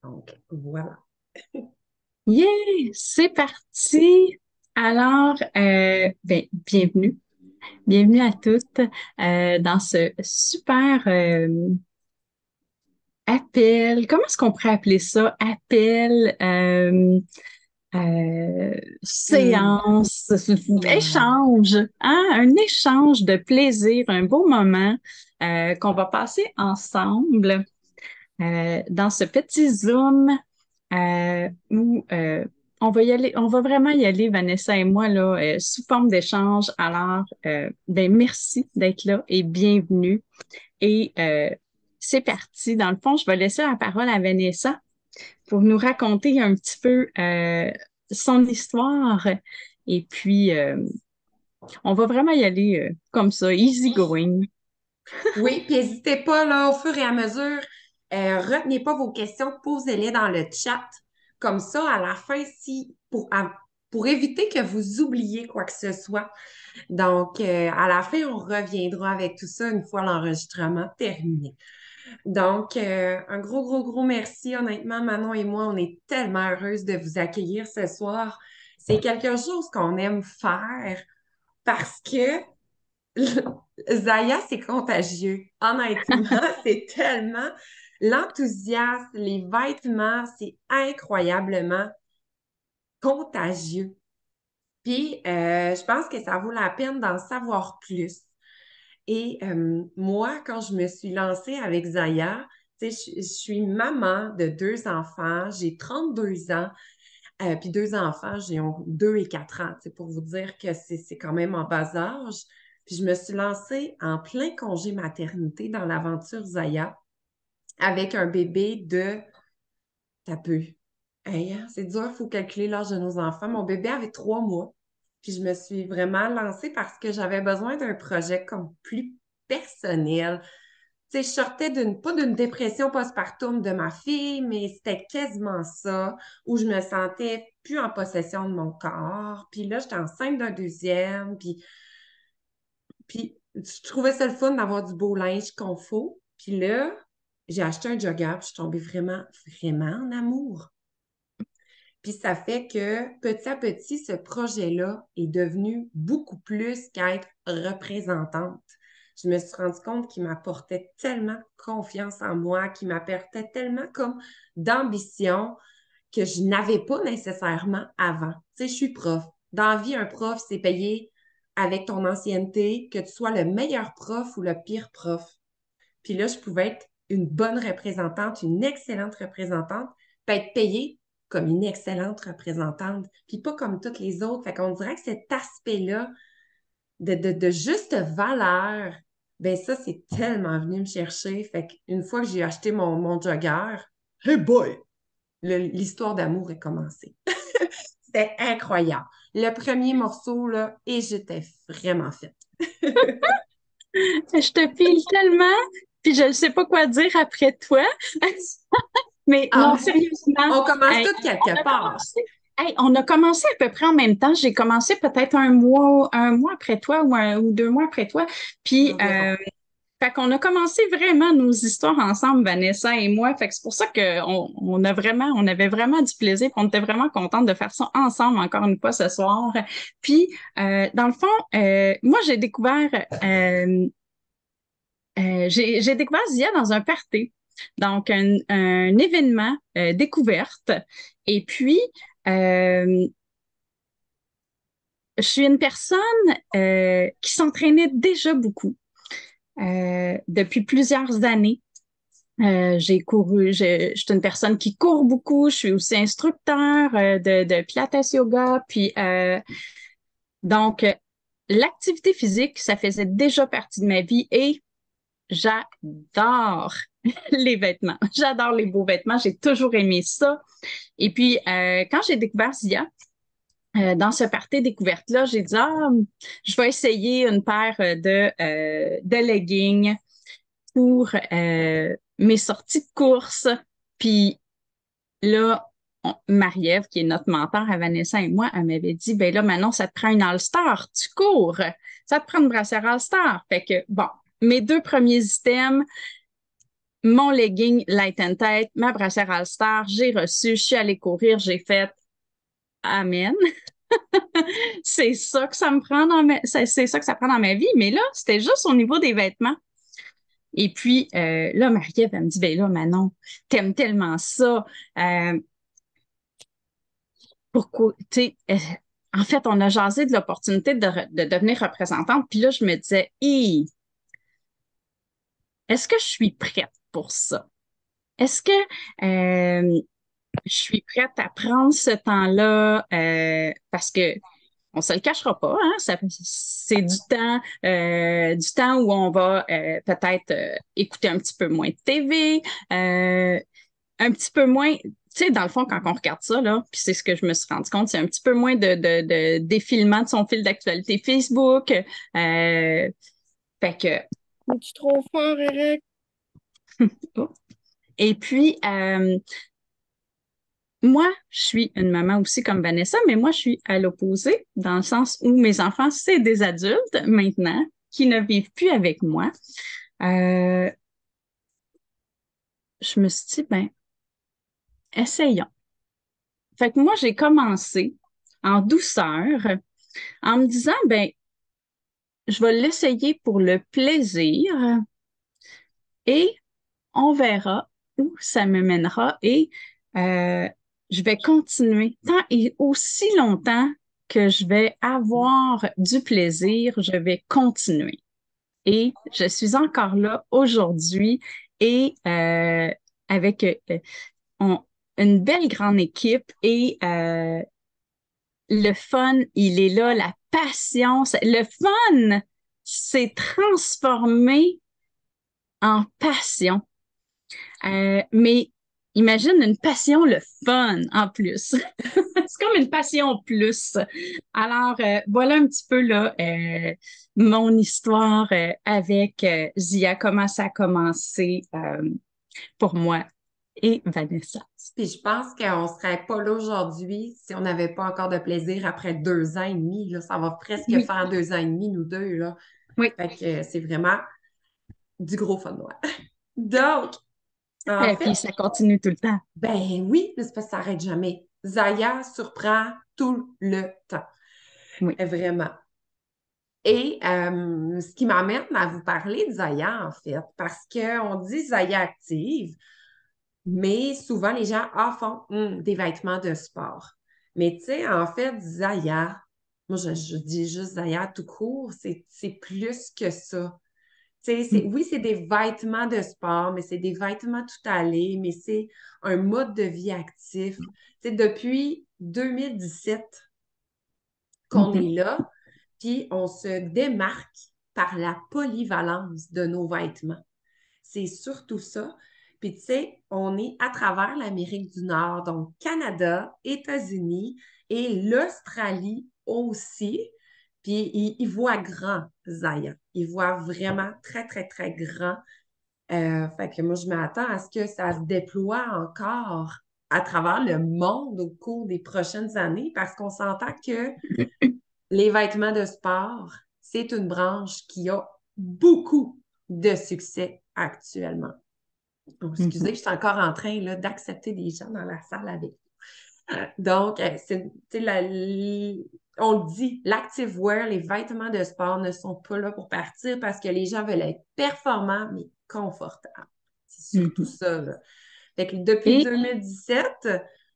Donc, voilà. Yeah, c'est parti. Alors, bienvenue. Bienvenue à toutes dans ce super appel. Comment est-ce qu'on pourrait appeler ça? Appel, Hum, séance, ouais. échange, hein? Un échange de plaisir, un beau moment qu'on va passer ensemble dans ce petit Zoom où on va y aller, on va vraiment y aller, Vanessa et moi, là, sous forme d'échange. Alors, merci d'être là et bienvenue. Et c'est parti. Dans le fond, je vais laisser la parole à Vanessa pour nous raconter un petit peu son histoire. Et puis, on va vraiment y aller comme ça, easy going. Oui, puis n'hésitez pas, là, au fur et à mesure, retenez pas vos questions, posez-les dans le chat. Comme ça, à la fin, pour éviter que vous oubliez quoi que ce soit. Donc, à la fin, on reviendra avec tout ça une fois l'enregistrement terminé. Donc, un gros, gros, gros merci. Honnêtement, Manon et moi, on est tellement heureuses de vous accueillir ce soir. C'est quelque chose qu'on aime faire parce que Zaya, c'est contagieux. Honnêtement, c'est tellement l'enthousiasme, les vêtements, c'est incroyablement contagieux. Puis, je pense que ça vaut la peine d'en savoir plus. Et moi, quand je me suis lancée avec Zaya, tu sais, je suis maman de deux enfants, j'ai 32 ans, puis deux enfants, j'ai 2 et 4 ans, tu sais, pour vous dire que c'est quand même en bas âge. Puis je me suis lancée en plein congé maternité dans l'aventure Zaya avec un bébé de... T'as peu. Hey, hein, c'est dur, il faut calculer l'âge de nos enfants. Mon bébé avait 3 mois. Puis je me suis vraiment lancée parce que j'avais besoin d'un projet comme plus personnel. Tu sais, je sortais pas d'une dépression postpartum de ma fille, mais c'était quasiment ça, où je me sentais plus en possession de mon corps. Puis là, j'étais enceinte d'un deuxième, puis je trouvais ça le fun d'avoir du beau linge confort. Puis là, j'ai acheté un jogger, puis je suis tombée vraiment, vraiment en amour. Puis ça fait que petit à petit, ce projet-là est devenu beaucoup plus qu'être représentante. Je me suis rendu compte qu'il m'apportait tellement confiance en moi, qu'il m'apportait tellement comme d'ambition que je n'avais pas nécessairement avant. Tu sais, je suis prof. Dans la vie, un prof, c'est payé avec ton ancienneté, que tu sois le meilleur prof ou le pire prof. Puis là, je pouvais être une bonne représentante, une excellente représentante, puis être payée comme une excellente représentante, puis pas comme toutes les autres. Fait qu'on dirait que cet aspect-là de juste valeur, ben ça, c'est tellement venu me chercher. Fait qu'une fois que j'ai acheté mon jogger, hey boy, l'histoire d'amour est commencée. C'était incroyable. Le premier morceau, là, et j'étais vraiment faite. Je te file tellement, puis je ne sais pas quoi dire après toi. Mais Ah, non, mais sérieusement, on commence hey, tout on quelque a part. commencé, hey, on a commencé à peu près en même temps. J'ai commencé peut-être un mois après toi ou 2 mois après toi. Puis, Environ. fait qu'on a commencé vraiment nos histoires ensemble, Vanessa et moi. Fait que c'est pour ça on avait vraiment du plaisir. Puis on était vraiment contente de faire ça ensemble encore une fois ce soir. Puis, dans le fond, moi, j'ai découvert Zia dans un party, donc un événement découverte. Et puis, euh, je suis une personne qui s'entraînait déjà beaucoup depuis plusieurs années. J'ai couru, je suis une personne qui court beaucoup. Je suis aussi instructeur de Pilates yoga. Puis, donc, l'activité physique, ça faisait déjà partie de ma vie et j'adore les vêtements. J'adore les beaux vêtements. J'ai toujours aimé ça. Et puis, quand j'ai découvert Zia, dans ce party découverte-là, j'ai dit, ah, je vais essayer une paire de leggings pour mes sorties de course. Puis là, Marie-Ève, qui est notre mentor à Vanessa et moi, elle m'avait dit, ben là, maintenant, ça te prend une All-Star, tu cours. Ça te prend une brassière All-Star. Fait que, bon, mes deux premiers items, mon legging light and tight, ma brassière All-Star, j'ai reçu, je suis allée courir, j'ai fait Amen. C'est ça que ça me prend c'est ça que ça prend dans ma vie. Mais là, c'était juste au niveau des vêtements. Et puis, là, Marie-Ève, elle me dit, ben là, Manon, t'aimes tellement ça. Euh, Pourquoi, tu sais, en fait, on a jasé de l'opportunité de devenir représentante. Puis là, je me disais, est-ce que je suis prête pour ça? Est-ce que je suis prête à prendre ce temps-là parce que on se le cachera pas, hein, c'est du temps où on va peut-être écouter un petit peu moins de TV, un petit peu moins, tu sais, dans le fond, quand on regarde ça, là, puis c'est ce que je me suis rendu compte, c'est un petit peu moins de défilement de son fil d'actualité Facebook. Fait que, Es-tu trop fort, Eric? et puis, moi, je suis une maman aussi comme Vanessa, mais moi, je suis à l'opposé, dans le sens où mes enfants, c'est des adultes maintenant qui ne vivent plus avec moi. Euh, je me suis dit, ben, essayons. Fait que moi, j'ai commencé en douceur en me disant, ben, je vais l'essayer pour le plaisir et on verra où ça me mènera et euh, je vais continuer tant et aussi longtemps que je vais avoir du plaisir, je vais continuer. Et je suis encore là aujourd'hui et avec on- une belle grande équipe et le fun, il est là, la passion, le fun s'est transformé en passion. Mais imagine une passion, le fun en plus. C'est comme une passion plus. Alors, voilà un petit peu là, mon histoire avec Zia, comment ça a commencé pour moi et Vanessa. Puis je pense qu'on serait pas là aujourd'hui si on n'avait pas encore de plaisir après 2 ans et demi. Là. Ça va presque Oui, faire 2 ans et demi, nous deux. Là. oui. Fait que c'est vraiment du gros fun noir. Donc, en Et puis fait, ça continue tout le temps. ben oui, mais c'est parce que ça n'arrête jamais. Zaya surprend tout le temps. Oui. Vraiment. Et ce qui m'amène à vous parler de Zaya, en fait, parce qu'on dit Zaya active, mais souvent les gens font des vêtements de sport. Mais tu sais, en fait, Zaya, moi je dis juste Zaya tout court, c'est plus que ça. Tu sais, oui, c'est des vêtements de sport, mais c'est des vêtements tout allés, mais c'est un mode de vie actif. Tu sais, depuis 2017 qu'on Mhm. est là, puis on se démarque par la polyvalence de nos vêtements. C'est surtout ça. Puis tu sais, on est à travers l'Amérique du Nord, donc Canada, États-Unis et l'Australie aussi. Puis il voit grand, Zaya. Il voit vraiment très, très, très grand. Fait que moi, je m'attends à ce que ça se déploie encore à travers le monde au cours des prochaines années parce qu'on s'entend que les vêtements de sport, c'est une branche qui a beaucoup de succès actuellement. Oh, excusez, Mhm. je suis encore en train là, d'accepter des gens dans la salle avec nous. Donc, on le dit, l'activewear, les vêtements de sport ne sont pas là pour partir parce que les gens veulent être performants, mais confortables. C'est surtout Mhm. ça, là. Fait que depuis Et 2017,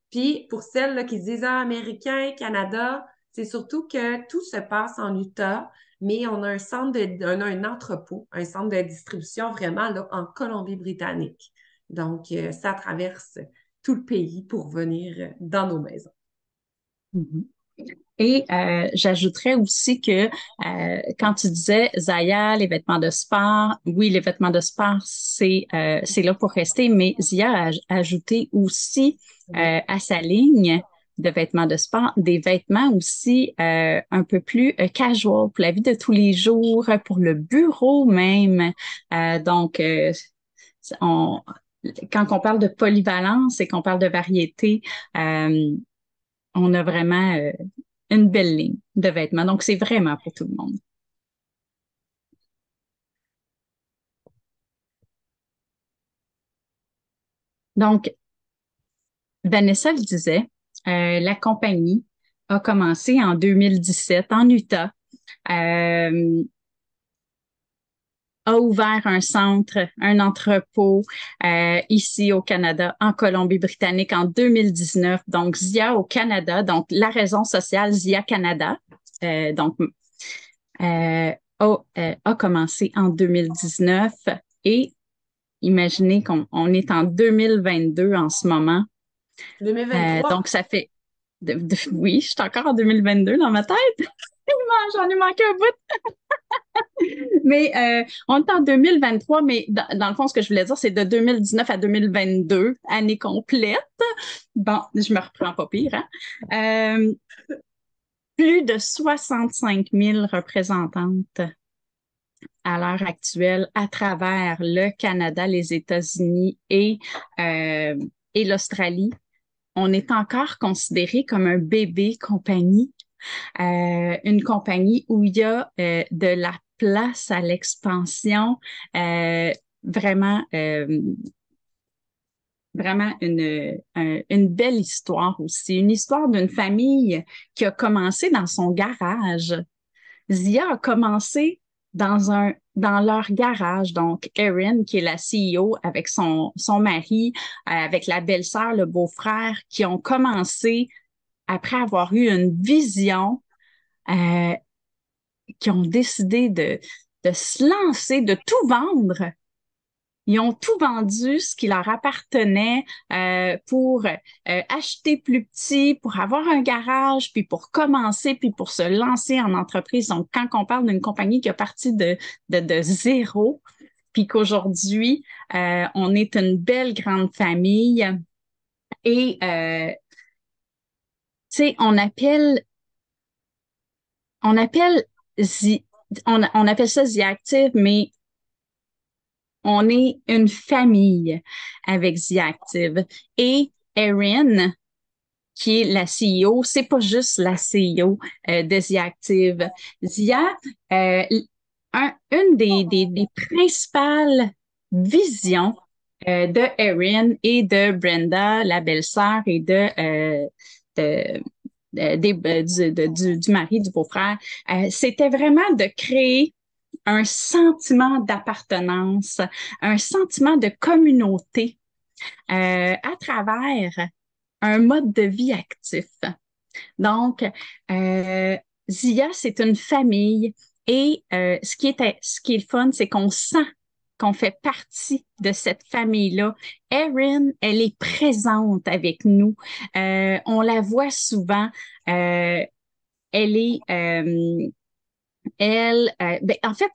puis pour celles là, qui se disent américain, Canada, c'est surtout que tout se passe en Utah, mais on a on a un entrepôt, un centre de distribution vraiment là, en Colombie-Britannique. Donc, ça traverse tout le pays pour venir dans nos maisons. Mhm. Et j'ajouterais aussi que quand tu disais Zaya, les vêtements de sport, oui, les vêtements de sport, c'est là pour rester, mais Zia a ajouté aussi Oui. à sa ligne de vêtements de sport des vêtements aussi un peu plus casual pour la vie de tous les jours, pour le bureau même. Donc, on, quand on parle de polyvalence et qu'on parle de variété, euh, on a vraiment une belle ligne de vêtements. Donc, c'est vraiment pour tout le monde. Donc, Vanessa le disait, la compagnie a commencé en 2017 en Utah. Euh, a ouvert un centre, un entrepôt ici au Canada, en Colombie-Britannique en 2019. Donc, ZIA au Canada, donc la raison sociale ZIA Canada, donc a commencé en 2019 et imaginez qu'on est en 2022 en ce moment. 2023? Donc, ça fait... oui, je suis encore en 2022 dans ma tête. J'en ai manqué un bout. Mais on est en 2023, mais dans le fond, ce que je voulais dire, c'est de 2019 à 2022, année complète. Bon, je me reprends pas pire, hein? Plus de 65 000 représentantes à l'heure actuelle à travers le Canada, les États-Unis et l'Australie. On est encore considéré comme un bébé compagnie, une compagnie où il y a de la place à l'expansion, euh, vraiment, vraiment une belle histoire aussi, une histoire d'une famille qui a commencé dans son garage. Zia a commencé dans leur garage. Donc, Erin, qui est la CEO avec son mari, avec la belle-sœur, le beau-frère, qui ont commencé après avoir eu une vision, euh, qui ont décidé de se lancer, de tout vendre. Ils ont tout vendu, ce qui leur appartenait pour acheter plus petit, pour avoir un garage, puis pour commencer, puis pour se lancer en entreprise. Donc, quand on parle d'une compagnie qui a parti de zéro, puis qu'aujourd'hui, on est une belle grande famille et, tu sais, on appelle, Zi- on appelle ça Zia Active, mais on est une famille avec Zia Active. Et Erin, qui est la CEO, c'est pas juste la CEO de Zia Active. Zia, euh, une des principales visions de Erin et de Brenda, la belle-sœur, et de, du mari, du beau-frère, c'était vraiment de créer un sentiment d'appartenance, un sentiment de communauté à travers un mode de vie actif. Donc, Zia, c'est une famille et ce qui est le fun, c'est qu'on sent qu'on fait partie de cette famille-là. Erin, elle est présente avec nous. On la voit souvent. Elle est, en fait,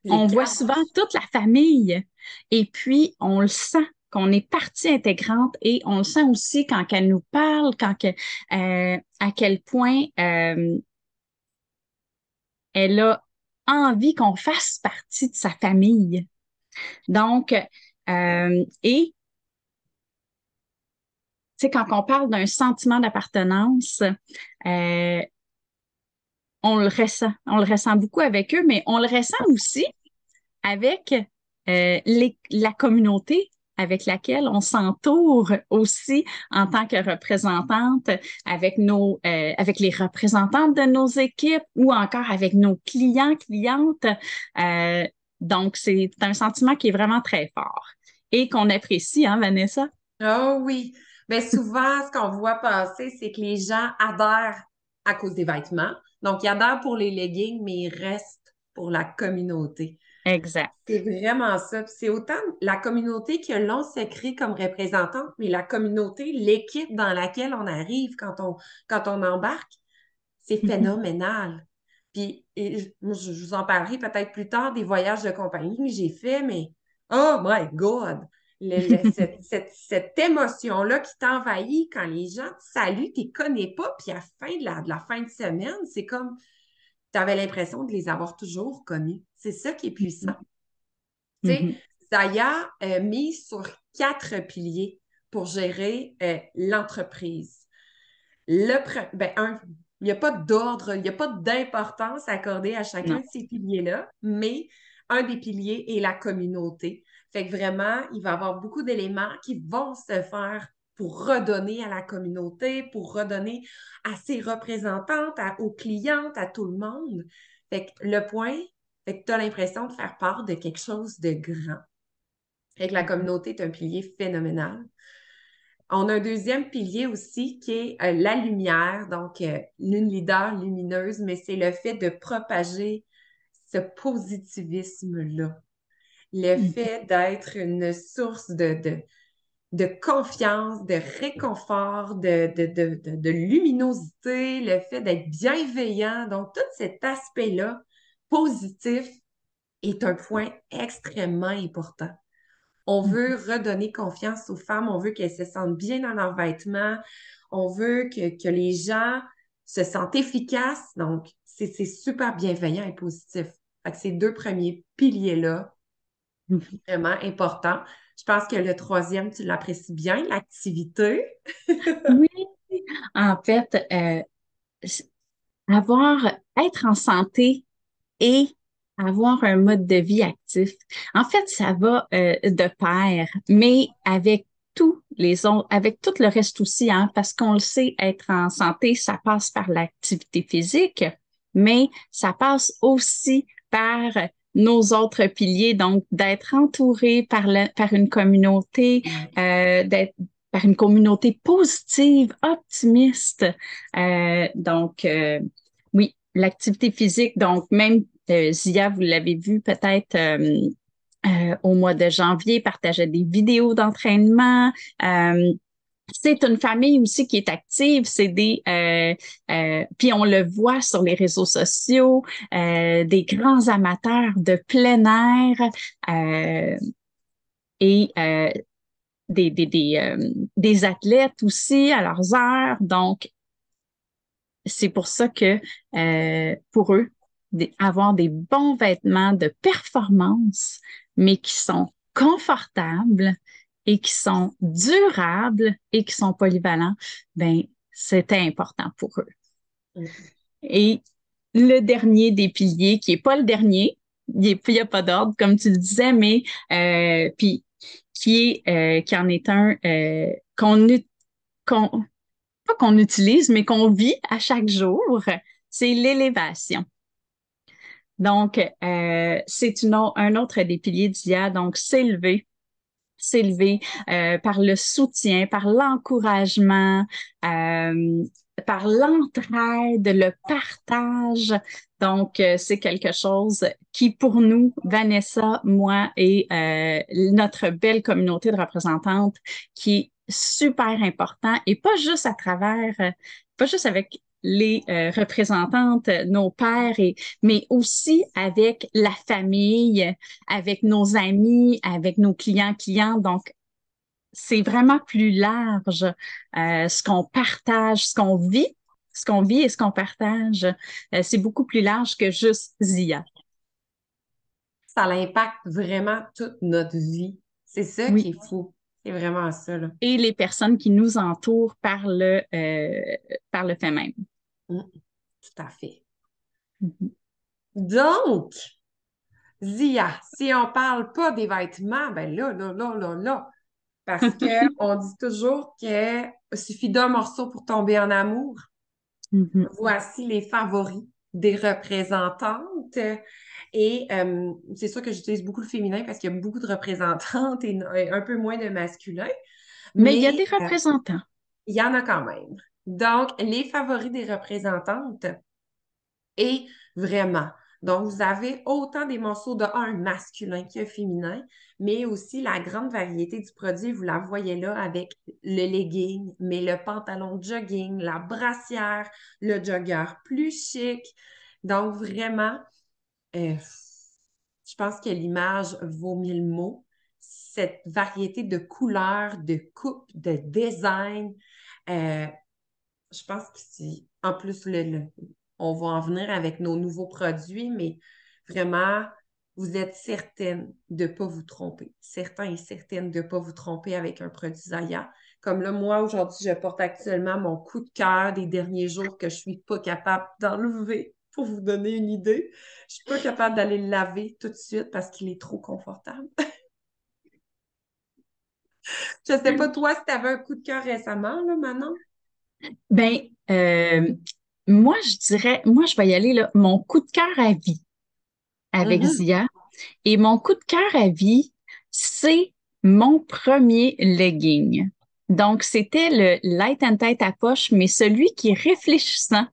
Les on voit quatre. souvent toute la famille et puis on le sent qu'on est partie intégrante et on le sent aussi quand elle nous parle, à quel point elle a envie qu'on fasse partie de sa famille. Donc, et tu sais, quand on parle d'un sentiment d'appartenance, euh, on le ressent beaucoup avec eux, mais on le ressent aussi avec la communauté avec laquelle on s'entoure aussi en tant que représentante avec les représentantes de nos équipes ou encore avec nos clients, clientes. Euh, donc, c'est un sentiment qui est vraiment très fort et qu'on apprécie, hein, Vanessa? Oh oui. Bien, souvent, ce qu'on voit passer, c'est que les gens adhèrent à cause des vêtements. Donc, ils adhèrent pour les leggings, mais ils restent pour la communauté. Exact. C'est vraiment ça. Puis c'est autant la communauté que l'on se crée comme représentante, mais la communauté, l'équipe dans laquelle on arrive quand on embarque, c'est phénoménal. Puis moi, je vous en parlerai peut-être plus tard des voyages de compagnie que j'ai fait, mais oh my God! Cette émotion-là qui t'envahit quand les gens te saluent, tu les connais pas, puis à la fin de la fin de semaine, c'est comme tu avais l'impression de les avoir toujours connus. C'est ça qui est puissant. Tu sais, Mhm. Zaya mise sur 4 piliers pour gérer l'entreprise. Il n'y a pas d'ordre, il n'y a pas d'importance accordée à chacun Non. de ces piliers-là, mais un des piliers est la communauté. Fait que vraiment, il va y avoir beaucoup d'éléments qui vont se faire pour redonner à la communauté, pour redonner à ses représentantes, aux clientes, à tout le monde. Fait que le point, fait que tu as l'impression de faire part de quelque chose de grand. Fait que la communauté est un pilier phénoménal. On a un deuxième pilier aussi qui est la lumière, donc une leader lumineuse, mais c'est le fait de propager ce positivisme-là. Le fait d'être une source de confiance, de réconfort, de luminosité, le fait d'être bienveillant. Donc, tout cet aspect-là positif est un point extrêmement important. On veut redonner confiance aux femmes, on veut qu'elles se sentent bien dans leurs vêtements, on veut que les gens se sentent efficaces. Donc, c'est super bienveillant et positif. Fait que ces deux premiers piliers-là, vraiment importants. Je pense que le troisième, tu l'apprécies bien, l'activité. Oui, en fait, être en santé et avoir un mode de vie actif. En fait, ça va de pair, mais avec tous les autres, avec tout le reste aussi, hein, parce qu'on le sait, être en santé, ça passe par l'activité physique, mais ça passe aussi par nos autres piliers, donc d'être entouré par une communauté, d'être par une communauté positive, optimiste. Oui, l'activité physique, donc même Zia, vous l'avez vu peut-être au mois de janvier, partageait des vidéos d'entraînement. C'est une famille aussi qui est active, puis on le voit sur les réseaux sociaux, des grands amateurs de plein air et des athlètes aussi à leurs heures. Donc, c'est pour ça que pour eux, avoir des bons vêtements de performance, mais qui sont confortables et qui sont durables et qui sont polyvalents, ben c'était important pour eux. Mm. Et le dernier des piliers, qui est pas le dernier, il n'y a pas d'ordre, comme tu le disais, mais puis qui en est un qu'on pas qu'on utilise, mais qu'on vit à chaque jour, c'est l'élévation. Donc, c'est un autre des piliers d'IA, donc s'élever par le soutien, par l'encouragement, par l'entraide, le partage. Donc, c'est quelque chose qui, pour nous, Vanessa, moi et notre belle communauté de représentantes, qui est super important et pas juste à travers, pas juste avec les représentantes, nos pères, mais aussi avec la famille, avec nos amis, avec nos clients. Donc, c'est vraiment plus large ce qu'on partage, ce qu'on vit et ce qu'on partage. C'est beaucoup plus large que juste Zia. Ça impacte vraiment toute notre vie. C'est ça qui Oui. est fou. C'est vraiment ça, là. Et les personnes qui nous entourent par le fait même. Mm. Tout à fait. Mhm. Donc, Zia, si on parle pas des vêtements, ben là, parce que on dit toujours qu'il suffit d'un morceau pour tomber en amour. Mhm. Voici les favoris des représentantes. Et c'est sûr que j'utilise beaucoup le féminin parce qu'il y a beaucoup de représentantes et un peu moins de masculin, Mais il y mais a des représentants. il y en a quand même. Donc, les favoris des représentantes. Et vraiment, donc vous avez autant des morceaux de un masculin que féminin, mais aussi la grande variété du produit, vous la voyez là avec le legging, mais le pantalon de jogging, la brassière, le jogger plus chic. Donc vraiment, euh, je pense que l'image vaut mille mots. Cette variété de couleurs, de coupes, de design, euh, je pense que si, en plus, on va en venir avec nos nouveaux produits, mais vraiment, vous êtes certaine de ne pas vous tromper. Certains et certaines de ne pas vous tromper avec un produit Zaya. Comme là, moi, aujourd'hui, je porte actuellement mon coup de cœur des derniers jours que je ne suis pas capable d'enlever. pour vous donner une idée. Je suis pas capable d'aller le laver tout de suite parce qu'il est trop confortable. Je sais pas, toi, si tu avais un coup de cœur récemment, là, Manon? Ben, moi, je vais y aller, là, mon coup de cœur à vie avec Mhm. Zia. Et mon coup de cœur à vie, c'est mon premier legging. Donc, c'était le Light and Tight à poche, mais celui qui est réfléchissant.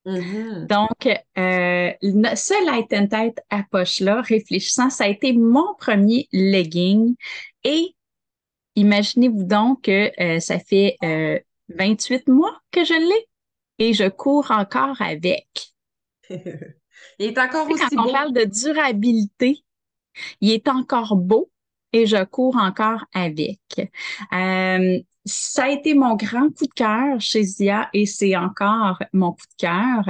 Mhm. Donc, ce Light and Tight à poche-là, réfléchissant, ça a été mon premier legging. Et imaginez-vous donc que ça fait 28 mois que je l'ai et je cours encore avec. Il est encore Tu sais, aussi quand on beau. parle de durabilité, il est encore beau et je cours encore avec. Ça a été mon grand coup de cœur chez Zia et c'est encore mon coup de cœur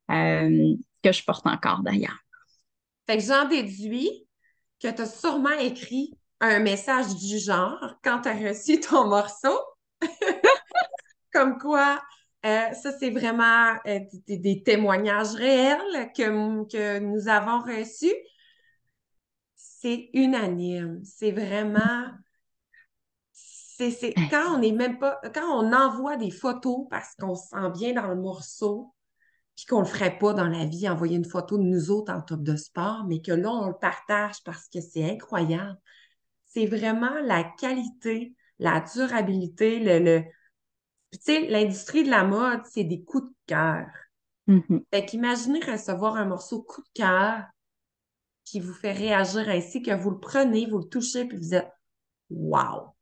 que je porte encore d'ailleurs. Fait que j'en déduis que tu as sûrement écrit un message du genre quand tu as reçu ton morceau, comme quoi ça, c'est vraiment des témoignages réels que nous avons reçus. C'est unanime. C'est vraiment, quand on n'est même pas, quand on envoie des photos parce qu'on se sent bien dans le morceau, puis qu'on le ferait pas dans la vie, envoyer une photo de nous autres en top de sport, mais que là, on le partage parce que c'est incroyable. C'est vraiment la qualité, la durabilité, Puis, tu sais, l'industrie de la mode, c'est des coups de cœur. Mhm, Fait qu'imaginez recevoir un morceau coup de cœur qui vous fait réagir ainsi, que vous le prenez, vous le touchez, puis vous êtes wow!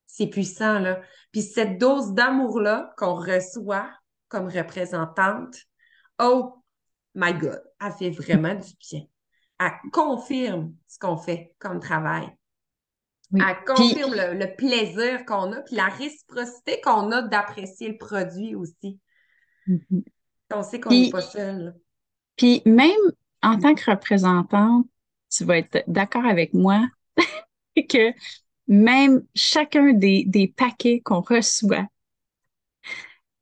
C'est puissant, là. Puis cette dose d'amour-là qu'on reçoit comme représentante, oh my God, elle fait vraiment du bien. Elle confirme ce qu'on fait comme travail. oui. Elle Puis, confirme le plaisir qu'on a, puis la réciprocité qu'on a d'apprécier le produit aussi. mhm. On sait qu'on n'est Puis, pas seul. puis même en tant que représentante, tu vas être d'accord avec moi que même chacun des paquets qu'on reçoit,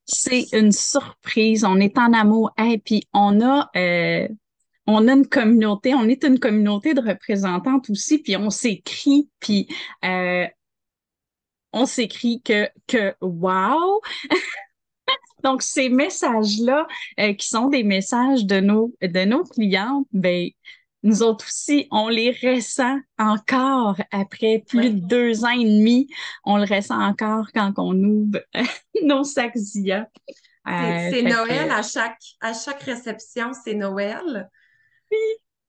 c'est une surprise. On est en amour. Et puis on a une communauté, on est une communauté de représentantes aussi, puis euh, on s'écrit que wow. Donc ces messages-là, qui sont des messages de nos clientes, ben nous autres aussi, on les ressent encore après plus Oui. de 2 ans et demi. On le ressent encore quand on ouvre nos sacs Zia. C'est Fait Noël que à chaque réception, c'est Noël.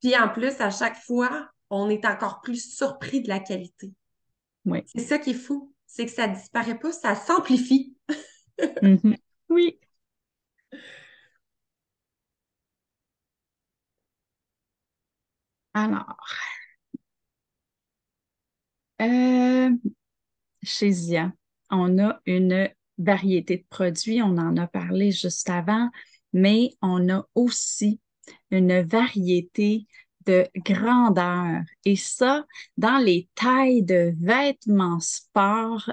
Puis en plus, à chaque fois, on est encore plus surpris de la qualité. oui. C'est ça qui est fou, c'est que ça disparaît pas, ça s'amplifie. Mhm. Oui. Alors, euh, chez Zia, on a une variété de produits, on en a parlé juste avant, mais on a aussi une variété de grandeur. Et ça, dans les tailles de vêtements sport,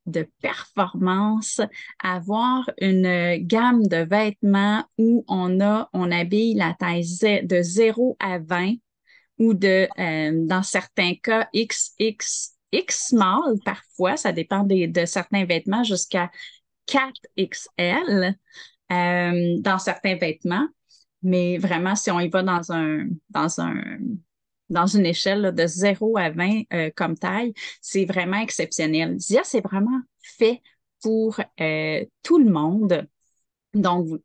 de performance, avoir une gamme de vêtements où on habille la taille de 0 à 20 ou dans certains cas, X small parfois, ça dépend de certains vêtements, jusqu'à 4XL dans certains vêtements. Mais vraiment, si on y va dans une échelle là, de 0 à 20 comme taille, c'est vraiment exceptionnel. Zia, c'est vraiment fait pour tout le monde. Donc, vous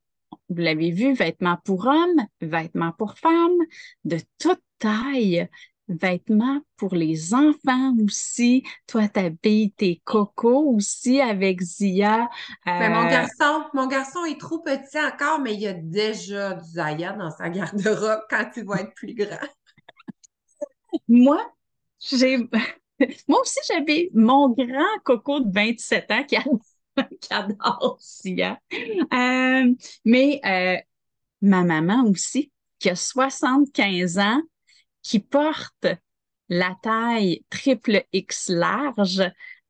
l'avez vu, vêtements pour hommes, vêtements pour femmes, de toute taille, vêtements pour les enfants aussi. Toi, t'habilles tes cocos aussi avec Zia. Mais mon Euh, garçon, mon garçon est trop petit encore, mais il a déjà du Zaya dans sa garde-robe quand il va être plus grand. moi, j'ai, moi aussi, j'avais mon grand coco de 27 ans qui adore Zia. Mais ma maman aussi, qui a 75 ans, qui porte la taille triple X large,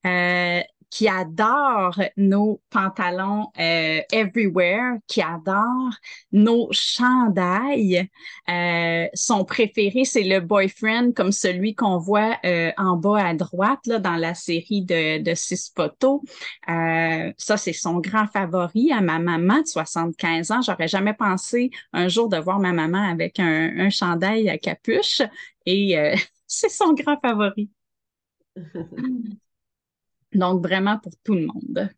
euh, qui adore nos pantalons everywhere, qui adore nos chandails. Son préféré, c'est le boyfriend, comme celui qu'on voit en bas à droite là, dans la série de 6 photos. Ça, c'est son grand favori à ma maman de 75 ans. J'aurais jamais pensé un jour de voir ma maman avec un chandail à capuche et c'est son grand favori. Donc, vraiment pour tout le monde.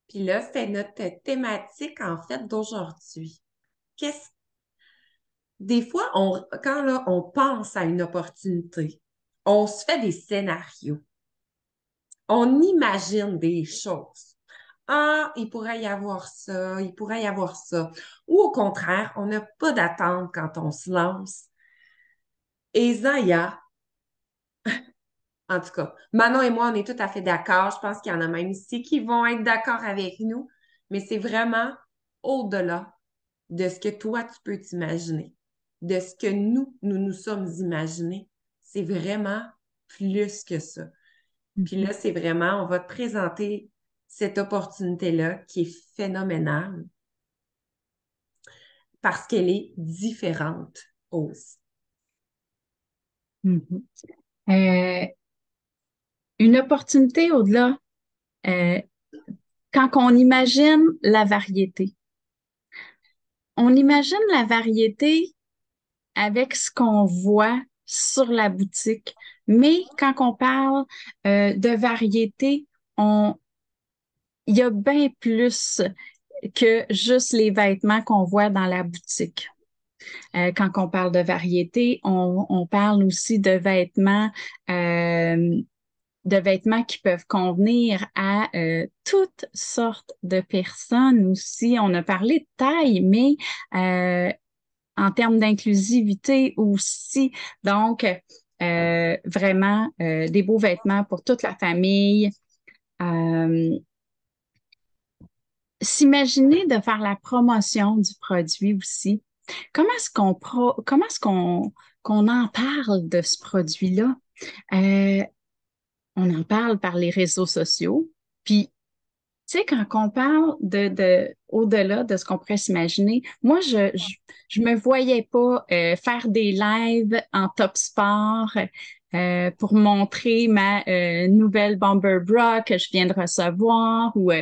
Puis là, c'est notre thématique, en fait, d'aujourd'hui. Qu'est-ce... Des fois, quand là, on pense à une opportunité, on se fait des scénarios. On imagine des choses. Ah, il pourrait y avoir ça, il pourrait y avoir ça. Ou au contraire, on n'a pas d'attente quand on se lance. Et Zaya, en tout cas, Manon et moi, on est tout à fait d'accord. Je pense qu'il y en a même ici qui vont être d'accord avec nous. Mais c'est vraiment au-delà de ce que toi, tu peux t'imaginer, de ce que nous sommes imaginés. C'est vraiment plus que ça. Puis là, c'est vraiment, on va te présenter cette opportunité-là qui est phénoménale parce qu'elle est différente aussi. Mhm. Euh, une opportunité au-delà, euh, quand on imagine la variété. On imagine la variété avec ce qu'on voit sur la boutique, mais quand on parle de variété, il y a bien plus que juste les vêtements qu'on voit dans la boutique. Quand on parle de variété, on parle aussi de vêtements qui peuvent convenir à toutes sortes de personnes aussi. On a parlé de taille, mais en termes d'inclusivité aussi. Donc, vraiment, des beaux vêtements pour toute la famille. Euh, S'imaginer de faire la promotion du produit aussi. Comment est-ce qu'on en parle de ce produit-là? Euh, on en parle par les réseaux sociaux. Puis, tu sais, quand on parle au-delà de ce qu'on pourrait s'imaginer, moi, je me voyais pas faire des lives en top sport pour montrer ma nouvelle Bomber Bra que je viens de recevoir ou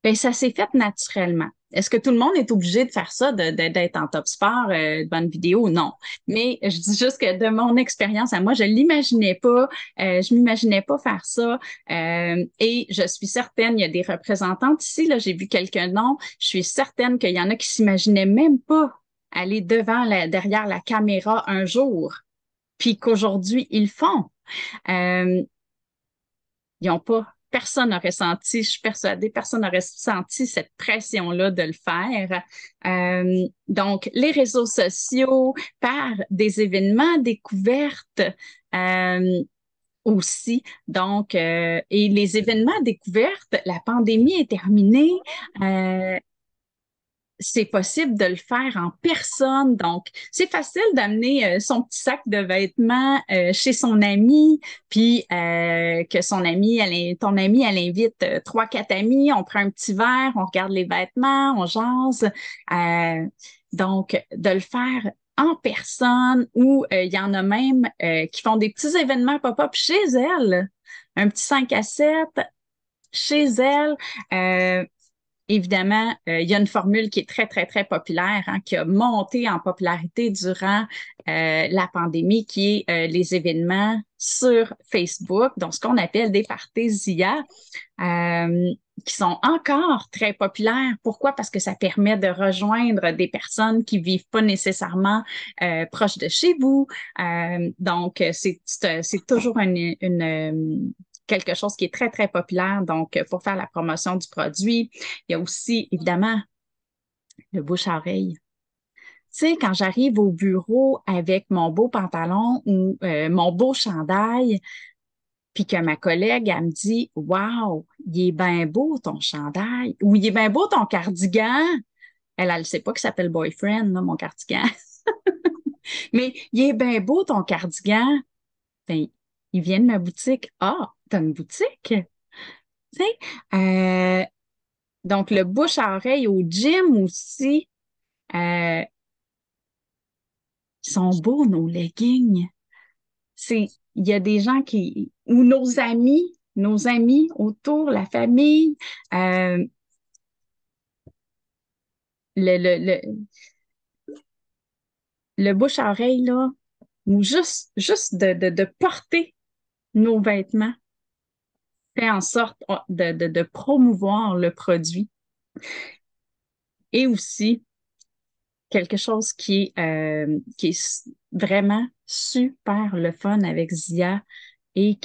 ben, ça s'est fait naturellement. Est-ce que tout le monde est obligé de faire ça, d'être en top sport, de bonne vidéo? Non. Mais je dis juste que de mon expérience à moi, je l'imaginais pas, je m'imaginais pas faire ça. Et je suis certaine, il y a des représentantes ici, là, j'ai vu quelques noms, je suis certaine qu'il y en a qui s'imaginaient même pas aller derrière la caméra un jour, puis qu'aujourd'hui, ils le font. Euh, ils n'ont pas, personne n'aurait senti, je suis persuadée, personne n'aurait senti cette pression-là de le faire. Donc, les réseaux sociaux, par des événements découvertes, aussi. Donc, et les événements découvertes, la pandémie est terminée. C'est possible de le faire en personne. Donc, c'est facile d'amener son petit sac de vêtements chez son ami, puis que ton ami, elle invite trois, quatre amis, on prend un petit verre, on regarde les vêtements, on jase. Donc, de le faire en personne ou il y en a même qui font des petits événements pop-up chez elles, un petit 5 à 7 chez elles. Évidemment, il y a une formule qui est très, très, très populaire, hein, qui a monté en popularité durant la pandémie, qui est les événements sur Facebook, donc ce qu'on appelle des parties IA, qui sont encore très populaires. Pourquoi? Parce que ça permet de rejoindre des personnes qui vivent pas nécessairement proches de chez vous. Donc, c'est toujours quelque chose qui est très, très populaire, donc pour faire la promotion du produit. Il y a aussi, évidemment, le bouche à oreille. Tu sais, quand j'arrive au bureau avec mon beau pantalon ou mon beau chandail, puis que ma collègue, elle me dit, Wow, il est bien beau ton chandail, ou il est bien beau ton cardigan. Elle ne sait pas qu'il s'appelle Boyfriend, là, mon cardigan. Mais il est bien beau ton cardigan. Ben, ils viennent de ma boutique. Ah, t'as une boutique? Tu sais, euh, donc le bouche à oreille au gym aussi. Ils sont beaux, nos leggings. Il y a des gens ou nos amis autour, la famille, euh, le, le, le, le bouche à oreille, là, ou juste de porter nos vêtements fait en sorte de promouvoir le produit. Et aussi, quelque chose qui est vraiment super le fun avec Zia et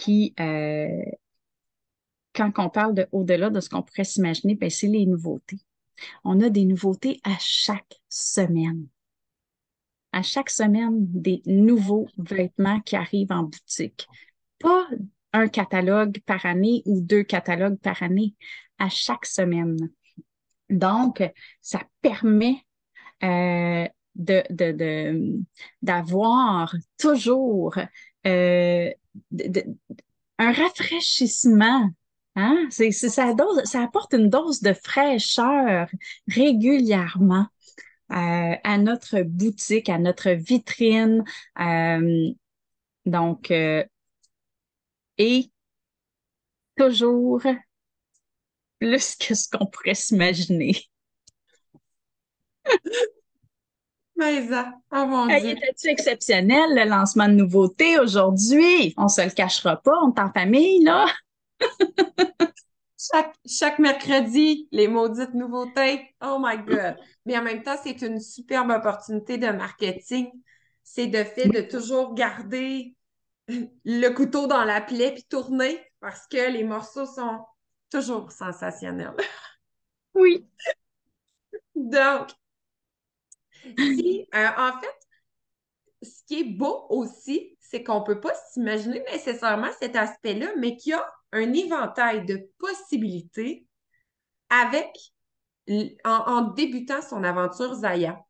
quand on parle de au-delà de ce qu'on pourrait s'imaginer, ben, c'est les nouveautés. On a des nouveautés à chaque semaine. À chaque semaine, des nouveaux vêtements qui arrivent en boutique. Pas un catalogue par année ou 2 catalogues par année, à chaque semaine. Donc, ça permet euh, d'avoir toujours euh, de- de- un rafraîchissement. Hein? Ça apporte une dose de fraîcheur régulièrement à notre boutique, à notre vitrine. Euh, donc, et toujours plus que ce qu'on pourrait s'imaginer. Mais ça, oh mon Hey, Dieu. était-tu exceptionnel, le lancement de nouveautés aujourd'hui? On se le cachera pas, on est en famille, là. Chaque mercredi, les maudites nouveautés. Oh my God. Mais en même temps, c'est une superbe opportunité de marketing. C'est de fait de toujours garder le couteau dans la plaie puis tourner parce que les morceaux sont toujours sensationnels. Oui. Donc, si, en fait, ce qui est beau aussi, c'est qu'on ne peut pas s'imaginer nécessairement cet aspect-là, mais qu'il y a un éventail de possibilités avec, en débutant son aventure Zaya.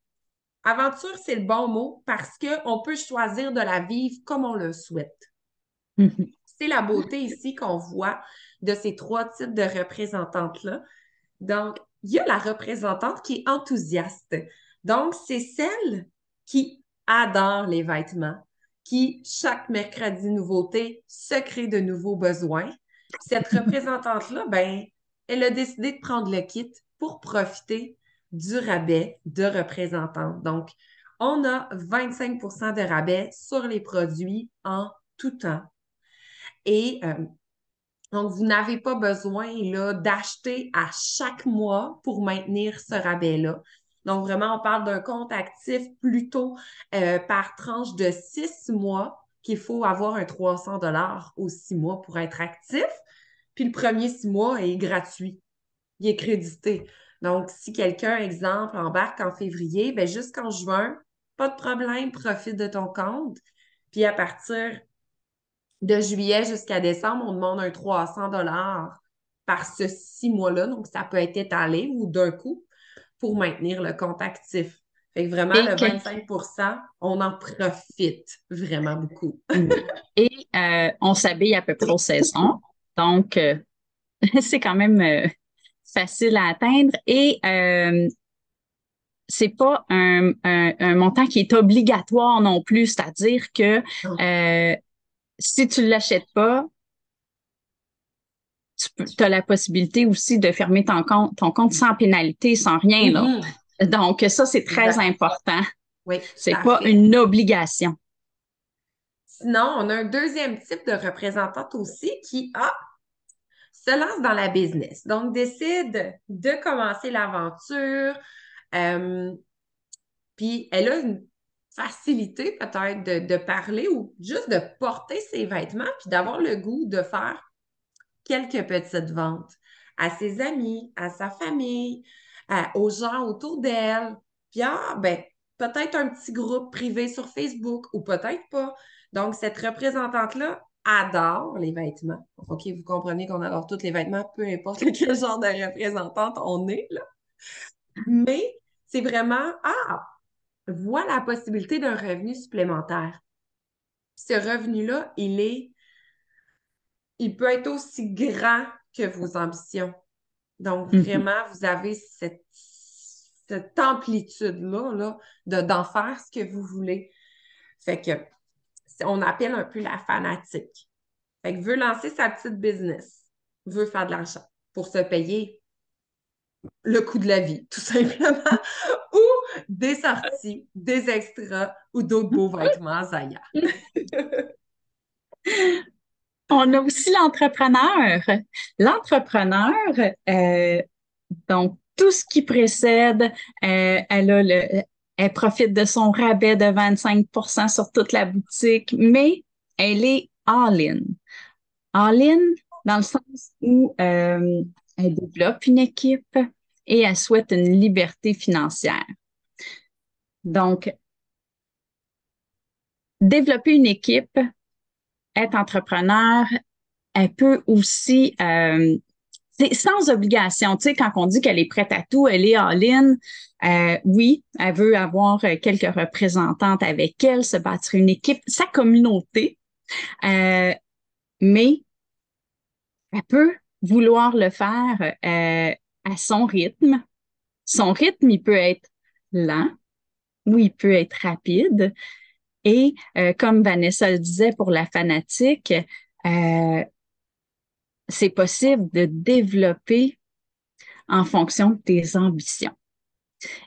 Aventure, c'est le bon mot parce qu'on peut choisir de la vivre comme on le souhaite. C'est la beauté ici qu'on voit de ces 3 types de représentantes-là. Donc, il y a la représentante qui est enthousiaste. Donc, c'est celle qui adore les vêtements, qui, chaque mercredi nouveauté, se crée de nouveaux besoins. Cette représentante-là, ben, elle a décidé de prendre le kit pour profiter du rabais de représentante. Donc, on a 25 de rabais sur les produits en tout temps. Et donc, vous n'avez pas besoin là, d'acheter à chaque mois pour maintenir ce rabais-là. Donc, vraiment, on parle d'un compte actif plutôt par tranche de 6 mois qu'il faut avoir un 300 aux 6 mois pour être actif. Puis le premier 6 mois est gratuit. Il est crédité. Donc, si quelqu'un, exemple, embarque en février, bien jusqu'en juin, pas de problème, profite de ton compte. Puis à partir de juillet jusqu'à décembre, on demande un 300 par ce 6 mois-là. Donc, ça peut être étalé ou d'un coup pour maintenir le compte actif. Fait que vraiment, Et, le quel- 25 on en profite vraiment beaucoup. oui. Et on s'habille à peu près aux saisons. Donc, c'est quand même facile à atteindre. Et c'est pas un montant qui est obligatoire non plus. C'est-à-dire que si tu ne l'achètes pas, tu as la possibilité aussi de fermer ton compte sans pénalité, sans rien, là. Mhm. Donc, ça, c'est très Exact. important. Oui, tout C'est à pas fait. une obligation. Sinon, on a un deuxième type de représentante aussi qui se lance dans la business. Donc, décide de commencer l'aventure. Euh, Puis elle a une facilité peut-être de parler ou juste de porter ses vêtements puis d'avoir le goût de faire quelques petites ventes à ses amis, à sa famille, aux gens autour d'elle. Puis ben, peut-être un petit groupe privé sur Facebook ou peut-être pas. Donc, cette représentante-là adore les vêtements. OK, vous comprenez qu'on adore tous les vêtements, peu importe quel genre de représentante on est, là. Mais c'est vraiment, voit la possibilité d'un revenu supplémentaire. Ce revenu-là, il est il peut être aussi grand que vos ambitions. Donc, Mhm. vraiment, vous avez cette amplitude-là d'en faire ce que vous voulez. Fait que on appelle un peu la fanatique. Fait que veut lancer sa petite business, veut faire de l'argent pour se payer le coût de la vie, tout simplement, ou des sorties, des extras ou d'autres beaux vêtements Zaya. On a aussi l'entrepreneur. L'entrepreneur, donc tout ce qui précède, elle profite de son rabais de 25% sur toute la boutique, mais elle est all-in. All-in dans le sens où elle développe une équipe et elle souhaite une liberté financière. Donc, développer une équipe, être entrepreneur, elle peut aussi, c'est sans obligation. Tu sais, quand on dit qu'elle est prête à tout, elle est all-in. Oui, elle veut avoir quelques représentantes avec elle, se bâtir une équipe, sa communauté, euh, mais elle peut vouloir le faire à son rythme. Son rythme, il peut être lent ou il peut être rapide. Et comme Vanessa le disait pour la fanatique, euh, c'est possible de développer en fonction de tes ambitions.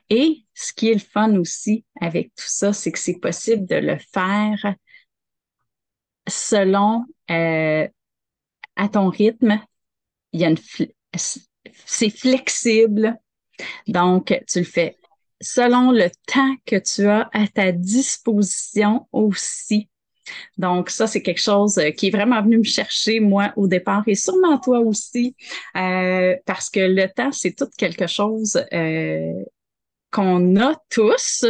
Et ce qui est le fun aussi avec tout ça, c'est que c'est possible de le faire selon à ton rythme. Il y a c'est flexible, donc tu le fais selon le temps que tu as à ta disposition aussi. Donc, ça, c'est quelque chose qui est vraiment venu me chercher, moi, au départ, et sûrement toi aussi, parce que le temps, c'est tout quelque chose qu'on a tous,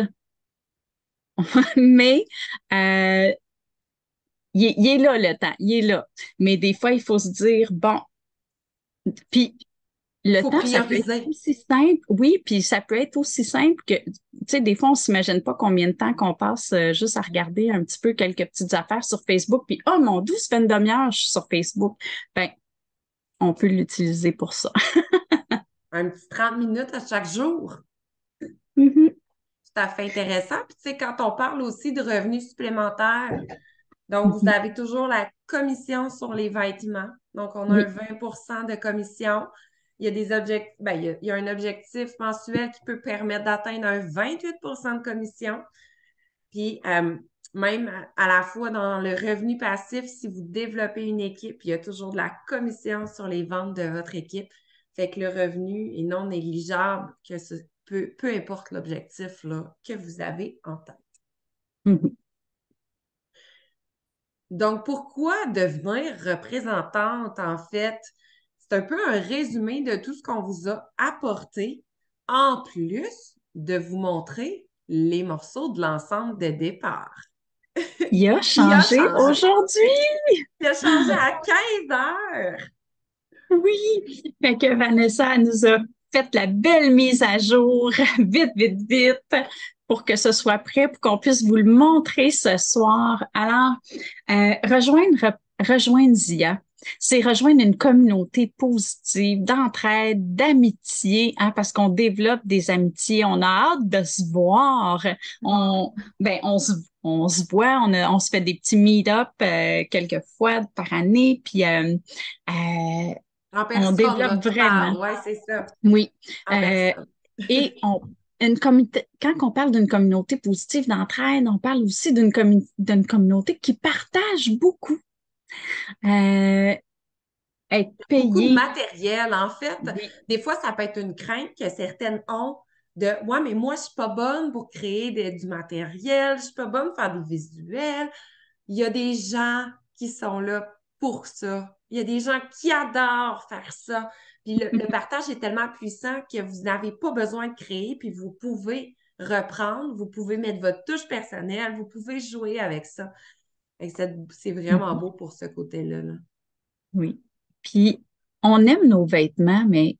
mais euh, il est là, le temps, il est là. Mais des fois, il faut se dire, bon, puis Il le faut temps, ça peut être prioriser. aussi simple, oui, puis ça peut être aussi simple que, tu sais, des fois, on s'imagine pas combien de temps qu'on passe juste à regarder un petit peu quelques petites affaires sur Facebook, puis oh mon Dieu, ça fait une demi-heure, je suis sur Facebook. Ben, on peut l'utiliser pour ça. Un petit 30 minutes à chaque jour. Mhm. Tout à fait intéressant. Puis, tu sais, quand on parle aussi de revenus supplémentaires, donc vous Mhm. avez toujours la commission sur les vêtements. Donc, on a un Oui. 20 de commission. Il y a des objectifs, ben, il y a un objectif mensuel qui peut permettre d'atteindre un 28 de commission. Puis, même à la fois dans le revenu passif, si vous développez une équipe, il y a toujours de la commission sur les ventes de votre équipe. Fait que le revenu est non négligeable, peu importe l'objectif là, que vous avez en tête. Mhm. Donc, pourquoi devenir représentante, en fait? C'est un peu un résumé de tout ce qu'on vous a apporté, en plus de vous montrer les morceaux de l'ensemble de départ. Il a Qui a changé changé? aujourd'hui. Il a changé à 15 heures. Oui. Fait que Vanessa elle nous a fait la belle mise à jour, vite, vite, vite, pour que ce soit prêt, pour qu'on puisse vous le montrer ce soir. Alors, rejoindre Zia, c'est rejoindre une communauté positive, d'entraide, d'amitié, hein, parce qu'on développe des amitiés. On a hâte de se voir. On, ben, on se voit, on se fait des petits meet-up quelques fois par année, puis euh, En on personne, là, développe tu vraiment. parles. Ouais, c'est ça. Oui. En Euh, personne. et quand on parle d'une communauté positive d'entraide, on parle aussi d'une communauté qui partage beaucoup. Euh, être Beaucoup de payé. matériel. En fait, Oui. des fois, ça peut être une crainte que certaines ont de ouais, mais moi, je suis pas bonne pour créer du matériel, je suis pas bonne pour faire des visuels. Il y a des gens qui sont là pour ça. Il y a des gens qui adorent faire ça. Puis le partage est tellement puissant que vous n'avez pas besoin de créer, puis vous pouvez reprendre, vous pouvez mettre votre touche personnelle, vous pouvez jouer avec ça. Et c'est vraiment Mhm. beau pour ce côté-là, là. Oui. Puis, on aime nos vêtements, mais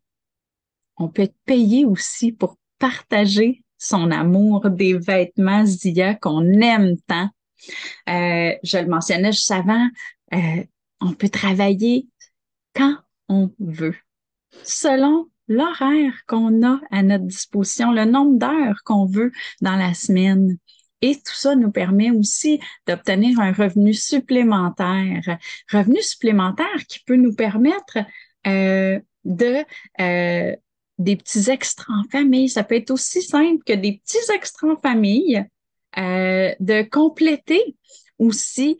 on peut être payé aussi pour partager son amour des vêtements Zia qu'on aime tant. Je le mentionnais juste avant, on peut travailler quand on veut, selon l'horaire qu'on a à notre disposition, le nombre d'heures qu'on veut dans la semaine. Et tout ça nous permet aussi d'obtenir un revenu supplémentaire qui peut nous permettre de des petits extras en famille. Ça peut être aussi simple que des petits extras en famille, de compléter aussi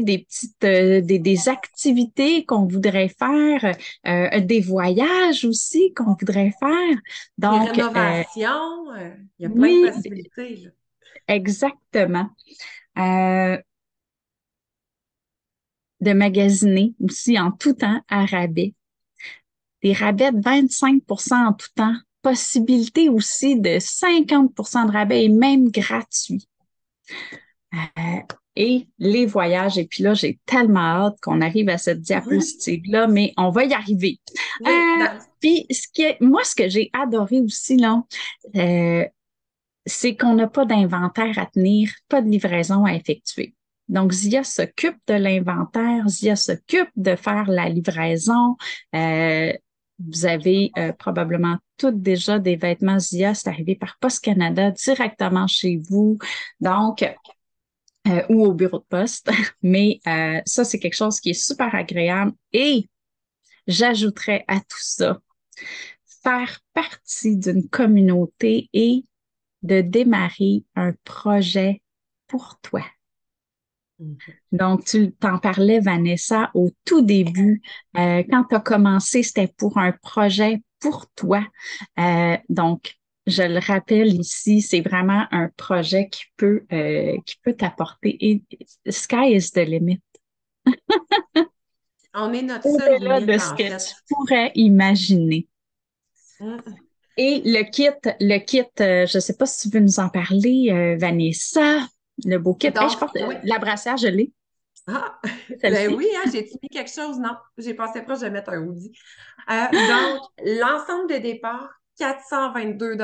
des petites des activités qu'on voudrait faire, des voyages aussi qu'on voudrait faire. Des Donc, rénovations, il y a plein de oui, possibilités, là. exactement. Euh, de magasiner aussi en tout temps à rabais. Des rabais de 25 en tout temps. Possibilité aussi de 50 de rabais et même gratuit. Et les voyages. Et puis là, j'ai tellement hâte qu'on arrive à cette diapositive-là, mais on va y arriver. Oui, Puis, moi, ce que j'ai adoré aussi, là, c'est qu'on n'a pas d'inventaire à tenir, pas de livraison à effectuer. Donc, Zia s'occupe de l'inventaire, Zia s'occupe de faire la livraison. Vous avez probablement toutes déjà des vêtements Zia, c'est arrivé par Post Canada directement chez vous. Donc, ou au bureau de poste. Mais ça, c'est quelque chose qui est super agréable. Et j'ajouterais à tout ça, faire partie d'une communauté et de démarrer un projet pour toi. Donc, tu t'en parlais, Vanessa, au tout début. Quand tu as commencé, c'était pour un projet pour toi. Donc, je le rappelle ici, c'est vraiment un projet qui peut t'apporter. Et sky is the limit. on est notre seule Au-delà limite, de ce en que fait. tu pourrais imaginer. Mm. Et le kit, je ne sais pas si tu veux nous en parler, Vanessa, le beau kit. Hey, je Donc, pense que oui. la brassière, je l'ai, Ah, ben celle-ci. oui, hein, j'ai-tu mis quelque chose? Non, j'ai pensé proche de mettre un hoodie. Donc, l'ensemble de départ, 422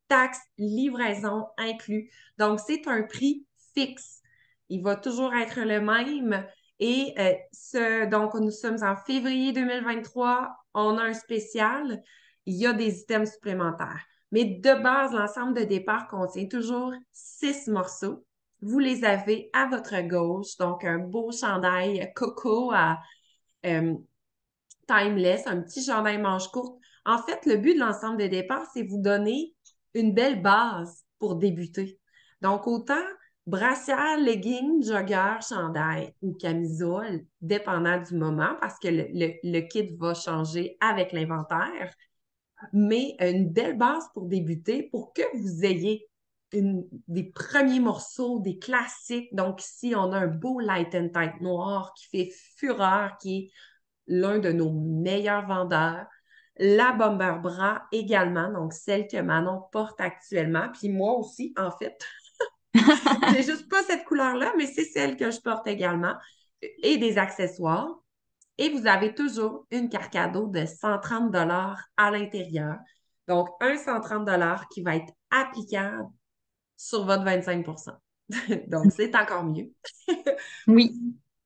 taxes, livraison inclus. Donc, c'est un prix fixe. Il va toujours être le même. Et donc, nous sommes en février 2023. On a un spécial. Il y a des items supplémentaires. Mais de base, l'ensemble de départ contient toujours 6 morceaux. Vous les avez à votre gauche. Donc, un beau chandail coco à euh, timeless, un petit chandail manche courte. En fait, le but de l'ensemble de départ, c'est vous donner une belle base pour débuter. Donc, autant brassière, leggings, jogger, chandail ou camisole, dépendant du moment, parce que le kit va changer avec l'inventaire, mais une belle base pour débuter, pour que vous ayez des premiers morceaux, des classiques. Donc ici, on a un beau Light and Tight noir qui fait fureur, qui est l'un de nos meilleurs vendeurs. La Bomber Bra également, donc celle que Manon porte actuellement, puis moi aussi, en fait. J'ai juste pas cette couleur-là, mais c'est celle que je porte également. Et des accessoires. Et vous avez toujours une carte cadeau de 130 à l'intérieur. Donc, un 130 qui va être applicable sur votre 25 Donc, c'est encore mieux. Oui.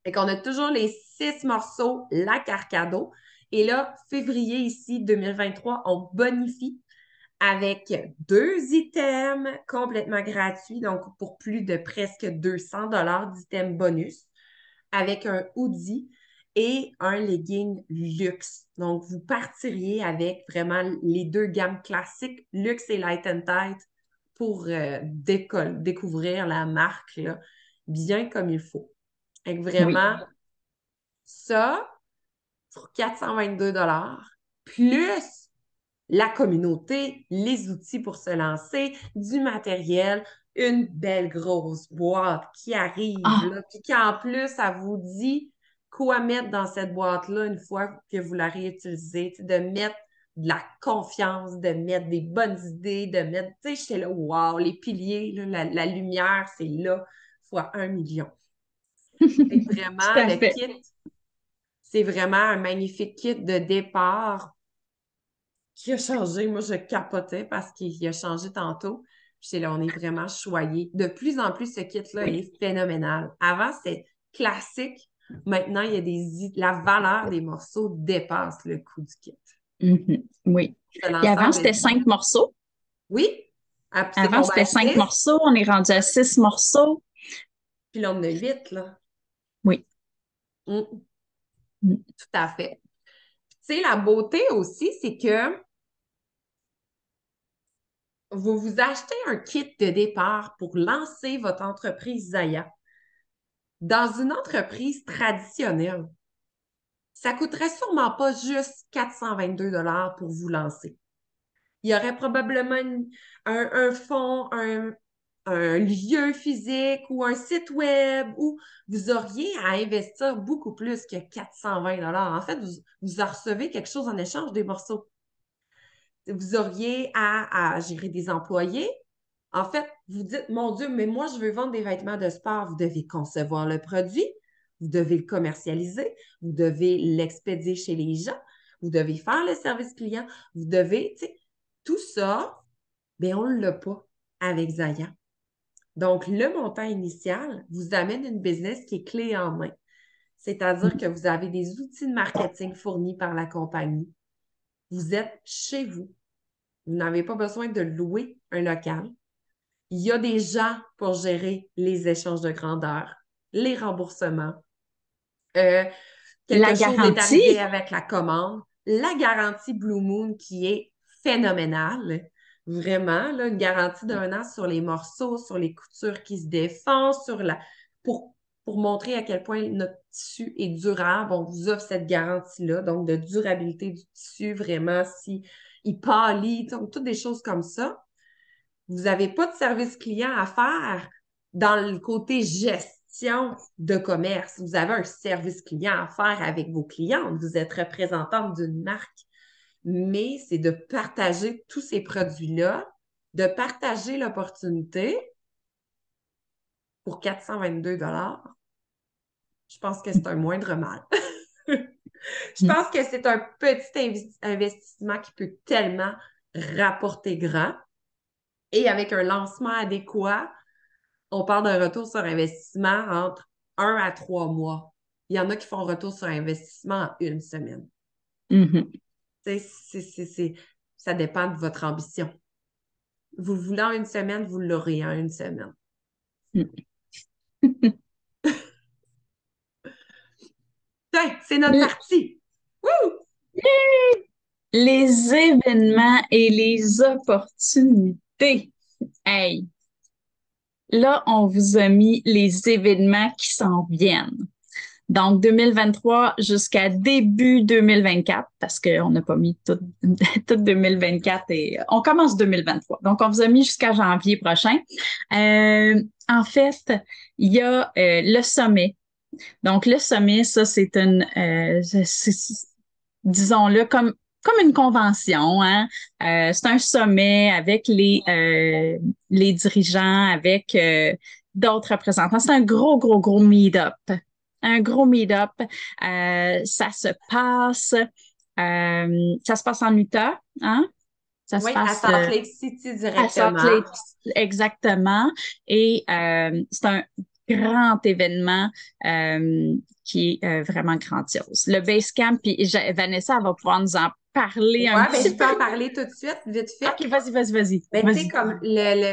Et qu'on a toujours les 6 morceaux, la carte cadeau. Et là, février ici, 2023, on bonifie avec 2 items complètement gratuits, donc pour plus de presque 200 d'items bonus, avec un hoodie et un legging luxe. Donc, vous partiriez avec vraiment les 2 gammes classiques, luxe et light and tight, pour découvrir la marque là, bien comme il faut. Avec Oui. vraiment ça pour 422 plus la communauté, les outils pour se lancer, du matériel, une belle grosse boîte qui arrive, Ah, là, puis qui en plus, ça vous dit quoi mettre dans cette boîte-là une fois que vous la réutilisez, de mettre de la confiance, de mettre des bonnes idées, de mettre, tu sais, j'étais là, wow, les piliers, là, la lumière, c'est là, fois 1 million. Et tout vraiment, à le fait. kit, c'est vraiment un magnifique kit de départ qui a changé. Moi, je capotais parce qu'il a changé tantôt. Puis là, on est vraiment choyés. De plus en plus, ce kit-là Oui. est phénoménal. Avant, c'était classique. Maintenant, il y a la valeur des morceaux dépasse le coût du kit. Oui. De Puis avant, l'ensemble, c'était 5 morceaux. oui. Ah, puis c'est Avant, tombé c'était à 6, 5 morceaux. On est rendu à 6 morceaux. puis là, on en a 8, là. Oui. Mm, Mm. tout à fait. Tu sais, la beauté aussi, c'est que vous vous achetez un kit de départ pour lancer votre entreprise Zaya. Dans une entreprise traditionnelle, ça coûterait sûrement pas juste 422 pour vous lancer. Il y aurait probablement un fonds, un lieu physique ou un site web où vous auriez à investir beaucoup plus que 420 En fait, vous en recevez quelque chose en échange des morceaux. Vous auriez à gérer des employés. En fait, vous dites, mon Dieu, mais moi, je veux vendre des vêtements de sport. Vous devez concevoir le produit, vous devez le commercialiser, vous devez l'expédier chez les gens, vous devez faire le service client, vous devez, tu sais, tout ça, bien, on ne l'a pas avec Zaya. Donc, le montant initial vous amène une business qui est clé en main. C'est-à-dire que vous avez des outils de marketing fournis par la compagnie. Vous êtes chez vous. Vous n'avez pas besoin de louer un local. Il y a des gens pour gérer les échanges de grandeur, les remboursements. Euh, La Quelque chose est arrivé garantie. avec la commande. La garantie Blue Moon qui est phénoménale. Vraiment, là, une garantie d'1 an sur les morceaux, sur les coutures qui se défont, pour, pour montrer à quel point notre tissu est durable. On vous offre cette garantie-là, donc de durabilité du tissu, vraiment, si il pâlit, donc toutes des choses comme ça. Vous n'avez pas de service client à faire dans le côté gestion de commerce. Vous avez un service client à faire avec vos clients. Vous êtes représentante d'une marque. Mais c'est de partager tous ces produits-là, de partager l'opportunité pour 422 Je pense que c'est un moindre mal. Je pense que c'est un petit investissement qui peut tellement rapporter grand. Et avec un lancement adéquat, on parle d'un retour sur investissement entre 1 à 3 mois. Il y en a qui font retour sur investissement en 1 semaine. Mhm. Ça dépend de votre ambition. Vous le voulez en 1 semaine, vous l'aurez en 1 semaine. Tiens, c'est notre partie. Wouh! Les événements et les opportunités. Hey, là, on vous a mis les événements qui s'en viennent. Donc, 2023 jusqu'à début 2024, parce qu'on n'a pas mis tout, tout 2024 et on commence 2023. Donc, on vous a mis jusqu'à janvier prochain. En fait, il y a le sommet. Donc, le sommet, ça, c'est disons-le, comme une convention, hein. C'est un sommet avec les dirigeants, avec d'autres représentants. C'est un gros, gros, gros meet-up. Un gros meet-up. Ça se passe en Utah, hein? Ça se Oui, à passe Salt Lake City à Salt directement. Lake, exactement. Et c'est un grand événement qui est vraiment grandiose. Le Basecamp, puis Vanessa elle va pouvoir nous en parler un Ouais, ben, je petit peux peu. en parler tout de suite, vite fait. OK, vas-y, vas-y, vas-y. Ben, tu sais, Vas-y. comme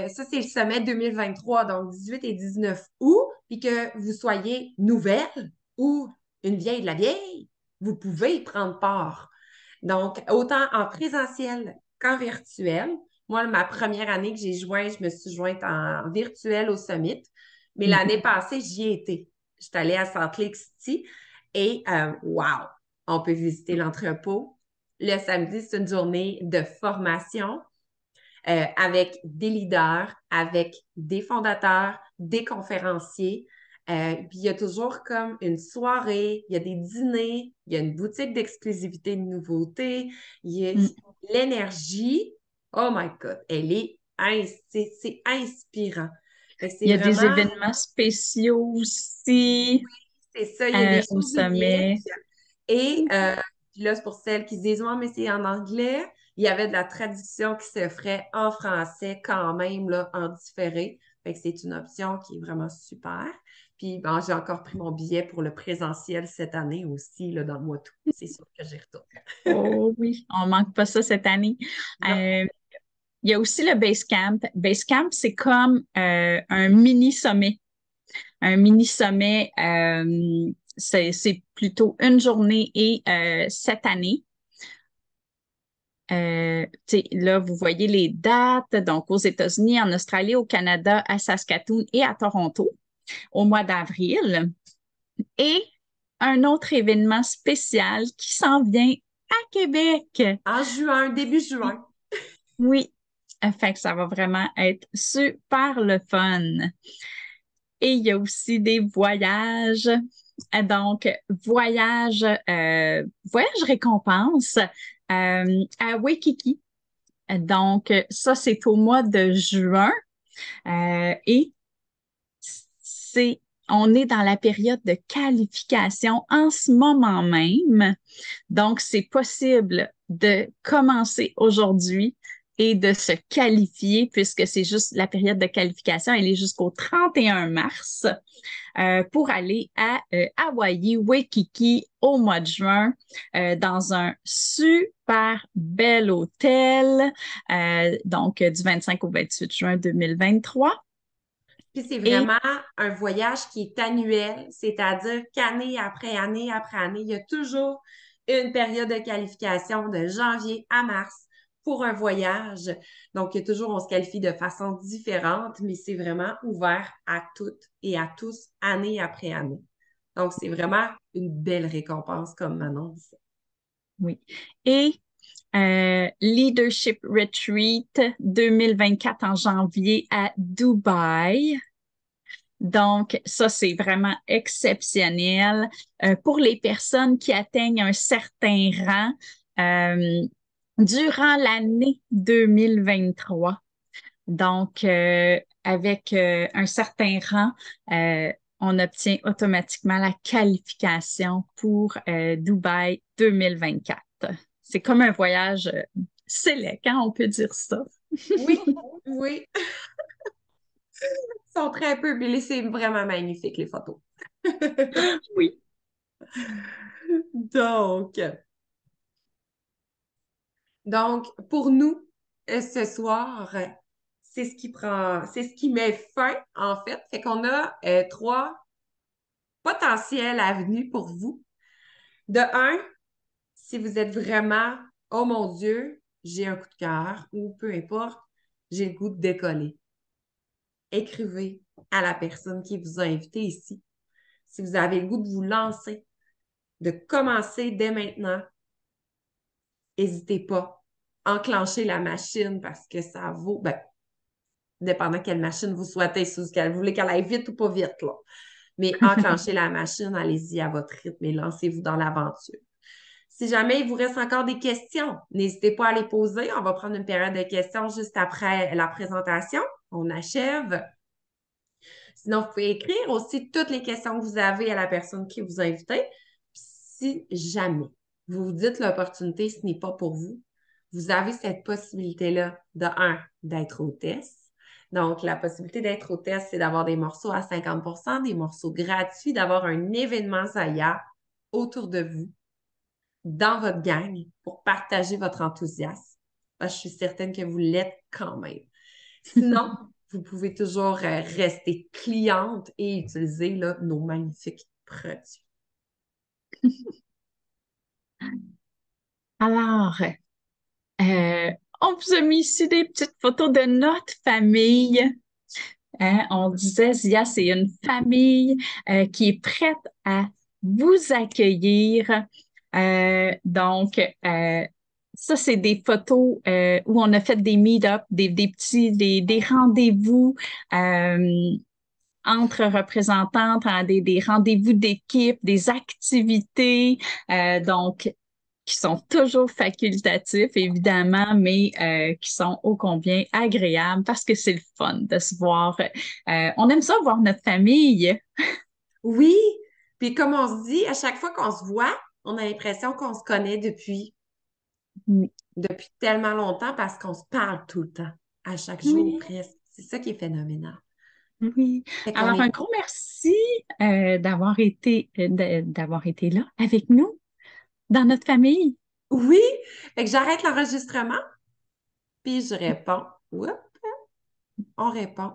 ça, c'est le sommet 2023, donc 18 et 19 août, puis que vous soyez nouvelle ou une vieille de la vieille, vous pouvez y prendre part. Donc, autant en présentiel qu'en virtuel. Moi, ma première année que je me suis jointe en virtuel au Summit, mais l'année passée, j'y ai été. J'étais allée à Salt Lake City et wow, on peut visiter l'entrepôt. Le samedi, c'est une journée de formation avec des leaders, avec des fondateurs, des conférenciers. Puis il y a toujours comme une soirée, il y a des dîners, il y a une boutique d'exclusivité de nouveautés, il y a Mm. l'énergie. Oh my God, c'est inspirant. Fait que c'est Il y a des vraiment, événements spéciaux aussi c'est ça, il y a des au choses uniques. sommet. Et puis là, c'est pour celles qui se disent, ouais, mais c'est en anglais. Il y avait de la traduction qui se ferait en français quand même, là, en différé. Fait que c'est une option qui est vraiment super. Puis, bon, j'ai encore pris mon billet pour le présentiel cette année aussi, là, dans le mois d'août. C'est sûr que j'y retourne. Oh oui, on manque pas ça cette année. Non. Il y a aussi le Basecamp. Basecamp, c'est comme un mini-sommet. Un mini-sommet, c'est plutôt une journée et cette année. Là, vous voyez les dates, donc aux États-Unis, en Australie, au Canada, à Saskatoon et à Toronto au mois d'avril. Et un autre événement spécial qui s'en vient à Québec. En juin, début juin. Oui, fait que ça va vraiment être super le fun. Et il y a aussi des voyages. Donc, voyage récompense à Waikiki. Donc, ça, c'est au mois de juin. Et c'est, on est dans la période de qualification en ce moment même. Donc, c'est possible de commencer aujourd'hui et de se qualifier puisque c'est juste la période de qualification, elle est jusqu'au 31 mars pour aller à Hawaï, Waikiki au mois de juin dans un super bel hôtel, donc du 25 au 28 juin 2023. Puis c'est Et vraiment un voyage qui est annuel, c'est-à-dire qu'année après année, il y a toujours une période de qualification de janvier à mars pour un voyage. Donc, il y a toujours, on se qualifie de façon différente, mais c'est vraiment ouvert à toutes et à tous, année après année. Donc, c'est vraiment une belle récompense, comme Manon disait. oui. Et Leadership Retreat 2024 en janvier à Dubaï. Donc, ça, c'est vraiment exceptionnel pour les personnes qui atteignent un certain rang durant l'année 2023. Donc, avec un certain rang, on obtient automatiquement la qualification pour Dubaï 2024. C'est comme un voyage select, hein, on peut dire ça. Oui, oui. Ils sont très peu, mais c'est vraiment magnifique, les photos. Oui. Donc, Donc, pour nous, ce soir, c'est ce qui met fin, en fait. Fait qu'on a trois potentielles avenues pour vous. De un, si vous êtes vraiment, oh mon Dieu, j'ai un coup de cœur, ou peu importe, j'ai le goût de décoller. Écrivez à la personne qui vous a invité ici. Si vous avez le goût de vous lancer, de commencer dès maintenant, n'hésitez pas. Enclenchez la machine parce que ça vaut, ben, dépendant quelle machine vous souhaitez, si vous voulez qu'elle aille vite ou pas vite, là. Mais enclenchez la machine, allez-y à votre rythme et lancez-vous dans l'aventure. Si jamais il vous reste encore des questions, n'hésitez pas à les poser. On va prendre une période de questions juste après la présentation. On achève. Sinon, vous pouvez écrire aussi toutes les questions que vous avez à la personne qui vous a invité. Si jamais vous vous dites l'opportunité, ce n'est pas pour vous, vous avez cette possibilité-là de un, d'être hôtesse. Donc, la possibilité d'être hôtesse, c'est d'avoir des morceaux à 50 des morceaux gratuits, d'avoir un événement Zaya autour de vous, dans votre gang, pour partager votre enthousiasme. Parce que je suis certaine que vous l'êtes quand même. Sinon, vous pouvez toujours rester cliente et utiliser là, nos magnifiques produits. Alors, euh, on vous a mis ici des petites photos de notre famille. Hein, on disait, Zia, c'est une famille qui est prête à vous accueillir. Donc, ça, c'est des photos où on a fait des meet-ups, des rendez-vous entre représentantes, hein, des rendez-vous d'équipe, des activités. Donc, qui sont toujours facultatifs, évidemment, mais qui sont ô combien agréables parce que c'est le fun de se voir. On aime ça voir notre famille. Oui, puis comme on se dit, à chaque fois qu'on se voit, on a l'impression qu'on se connaît depuis depuis tellement longtemps parce qu'on se parle tout le temps, à chaque jour Oui, presque. C'est ça qui est phénoménal. oui. Fait qu'on Alors, un est... gros merci d'avoir été là avec nous, dans notre famille. Oui! Fait que j'arrête l'enregistrement, puis je réponds. Oups, on répond.